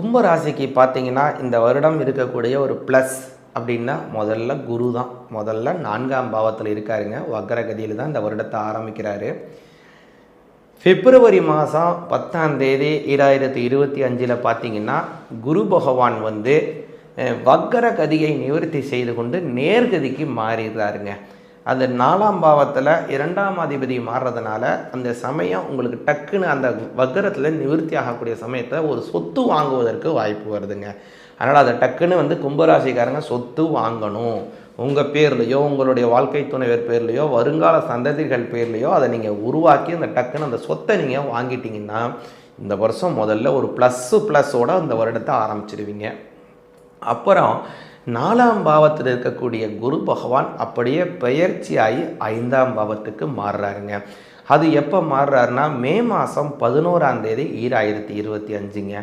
கும்பராசிக்கு பார்த்தீங்கன்னா இந்த வருடம் இருக்கக்கூடிய ஒரு ப்ளஸ் அப்படின்னா முதல்ல குரு தான். முதல்ல 4ஆம் பாவத்தில் இருக்காருங்க. வக்ரகதியில் தான் இந்த வருடத்தை ஆரம்பிக்கிறாரு. பிப்ரவரி மாதம் 10ஆம் தேதி 2025 பார்த்தீங்கன்னா குரு பகவான் வக்ரகதியை நிவர்த்தி செய்து கொண்டு நேர்கதிக்கு மாறிடுறாருங்க. அந்த 4ஆம் பாவத்தில் 2ஆம் அதிபதி மாறுறதுனால அந்த சமயம் உங்களுக்கு டக்குன்னு அந்த வக்ரத்தில் நிவர்த்தி ஆகக்கூடிய சமயத்தில் ஒரு சொத்து வாங்குவதற்கு வாய்ப்பு வருதுங்க. அதனால் அதை டக்குன்னு கும்பராசிக்காரங்க சொத்து வாங்கணும். உங்கள் பேர்லையோ உங்களுடைய வாழ்க்கை துணைவர் பேர்லையோ வருங்கால சந்ததிகள் பேர்லையோ அதை நீங்கள் உருவாக்கி அந்த டக்குன்னு அந்த சொத்தை நீங்கள் வாங்கிட்டீங்கன்னா இந்த வருஷம் முதல்ல ஒரு ப்ளஸ்ஸோட அந்த வருடத்தை ஆரம்பிச்சிடுவீங்க. அப்புறம் 4ஆம் பாவத்தில் இருக்கக்கூடிய குரு பகவான் அப்படியே பெயர்ச்சியாகி 5ஆம் பாவத்துக்கு மாறுறாருங்க. அது எப்போ மாறுறாருன்னா மே மாதம் 11ஆம் தேதி 2025ங்க.